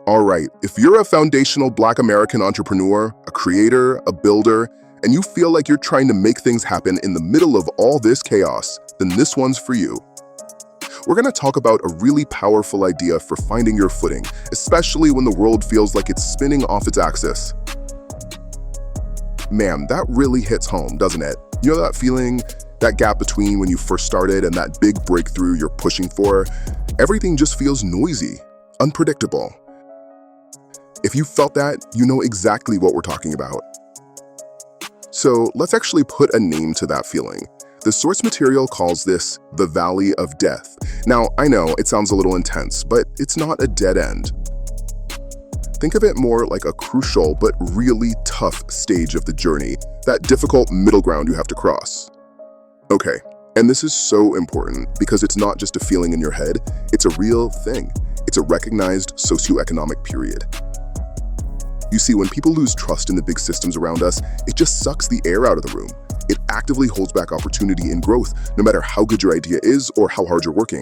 All right, if you're a foundational Black American entrepreneur, a creator, a builder, and you feel like you're trying to make things happen in the middle of all this chaos, then this one's for you. We're going to talk about a really powerful idea for finding your footing, especially when the world feels like it's spinning off its axis. Man, that really hits home, doesn't it? You know that feeling, that gap between when you first started and that big breakthrough you're pushing for? Everything just feels noisy, unpredictable. If you felt that, you know exactly what we're talking about. So let's actually put a name to that feeling. The source material calls this the Valley of Death. Now, I know it sounds a little intense, but it's not a dead end. Think of it more like a crucial but really tough stage of the journey, that difficult middle ground you have to cross. Okay, and this is so important because it's not just a feeling in your head, it's a real thing. It's a recognized socioeconomic period. You see, when people lose trust in the big systems around us, it just sucks the air out of the room. It actively holds back opportunity and growth, no matter how good your idea is or how hard you're working.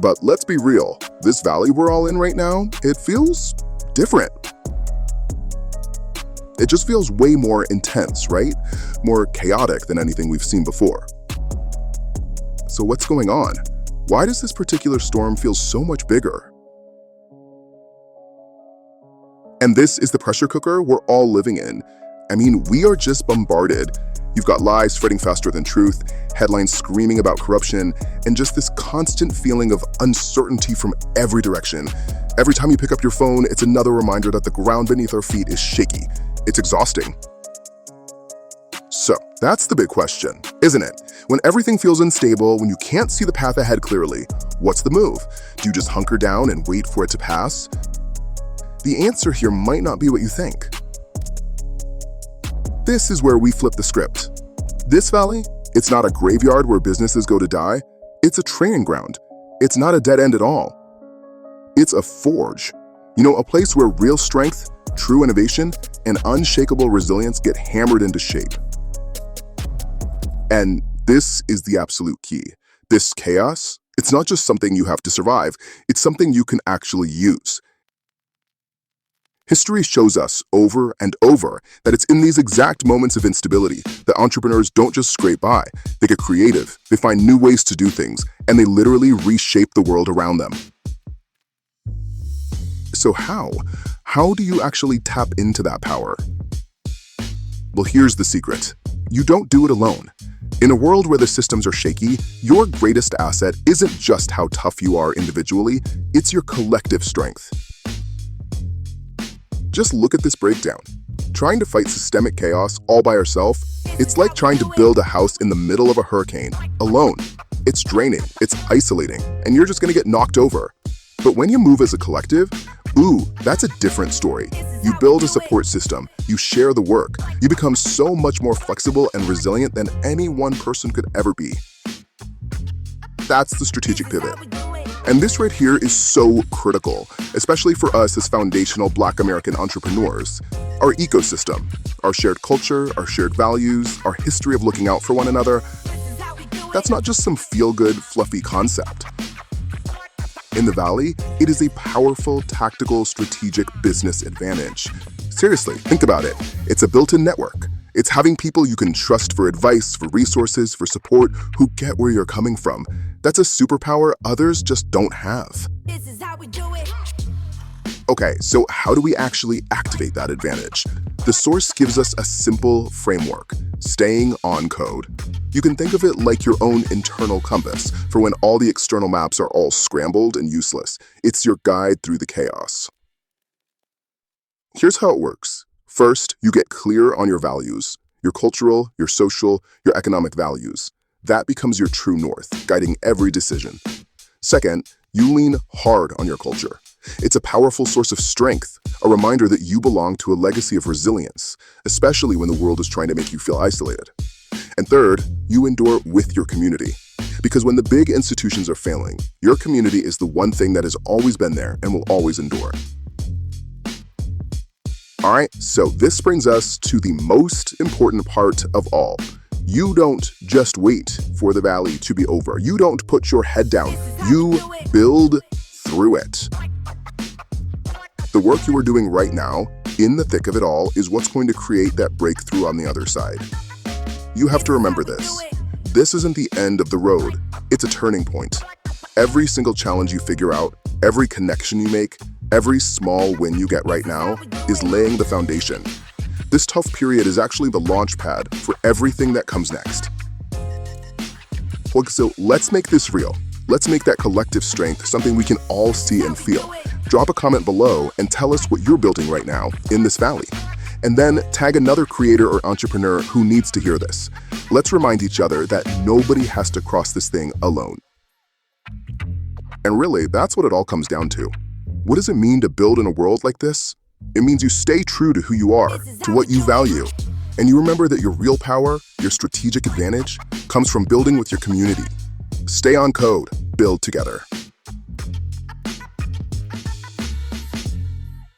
But let's be real, this valley we're all in right now, it feels different. It just feels way more intense, right? More chaotic than anything we've seen before. So what's going on? Why does this particular storm feel so much bigger? And this is the pressure cooker we're all living in. I mean, we are just bombarded. You've got lies spreading faster than truth, headlines screaming about corruption, and just this constant feeling of uncertainty from every direction. Every time you pick up your phone, it's another reminder that the ground beneath our feet is shaky. It's exhausting. So, that's the big question, isn't it? When everything feels unstable, when you can't see the path ahead clearly, what's the move? Do you just hunker down and wait for it to pass? The answer here might not be what you think. This is where we flip the script. This valley, it's not a graveyard where businesses go to die. It's a training ground. It's not a dead end at all. It's a forge. You know, a place where real strength, true innovation, and unshakable resilience get hammered into shape. And this is the absolute key. This chaos, it's not just something you have to survive, it's something you can actually use. History shows us over and over that it's in these exact moments of instability that entrepreneurs don't just scrape by. They get creative, they find new ways to do things, and they literally reshape the world around them. So how? How do you actually tap into that power? Well, here's the secret. You don't do it alone. In a world where the systems are shaky, your greatest asset isn't just how tough you are individually, it's your collective strength. Just look at this breakdown. Trying to fight systemic chaos all by yourself, it's like trying to build a house in the middle of a hurricane, alone. It's draining, it's isolating, and you're just gonna get knocked over. But when you move as a collective, that's a different story. You build a support system, you share the work, you become so much more flexible and resilient than any one person could ever be. That's the strategic pivot. And this right here is so critical, especially for us as foundational Black American entrepreneurs. Our ecosystem, our shared culture, our shared values, our history of looking out for one another, that's not just some feel-good, fluffy concept. In the Valley, it is a powerful, tactical, strategic business advantage. Seriously, think about it. It's a built-in network. It's having people you can trust for advice, for resources, for support, who get where you're coming from. That's a superpower others just don't have. This is how we do it. Okay, so how do we actually activate that advantage? The source gives us a simple framework: staying on code. You can think of it like your own internal compass for when all the external maps are all scrambled and useless. It's your guide through the chaos. Here's how it works. First, you get clear on your values, your cultural, your social, your economic values. That becomes your true north, guiding every decision. Second, you lean hard on your culture. It's a powerful source of strength, a reminder that you belong to a legacy of resilience, especially when the world is trying to make you feel isolated. And third, you endure with your community. Because when the big institutions are failing, your community is the one thing that has always been there and will always endure. All right, so this brings us to the most important part of all. You don't just wait for the valley to be over. You don't put your head down. You build through through it. The work you are doing right now, in the thick of it all, is what's going to create that breakthrough on the other side. You have to remember this. This isn't the end of the road, it's a turning point. Every single challenge you figure out, every connection you make, every small win you get right now is laying the foundation. This tough period is actually the launch pad for everything that comes next. So let's make this real. Let's make that collective strength something we can all see and feel. Drop a comment below and tell us what you're building right now in this valley. And then tag another creator or entrepreneur who needs to hear this. Let's remind each other that nobody has to cross this thing alone. And really, that's what it all comes down to. What does it mean to build in a world like this? It means you stay true to who you are, to what you value. And you remember that your real power, your strategic advantage, comes from building with your community. Stay on code, build together.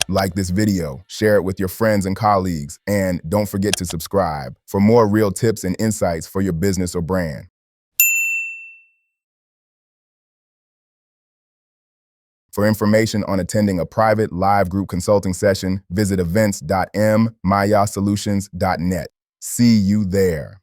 Like this video, share it with your friends and colleagues, and don't forget to subscribe for more real tips and insights for your business or brand. For information on attending a private live group consulting session, visit events.mmayasolutions.net. See you there.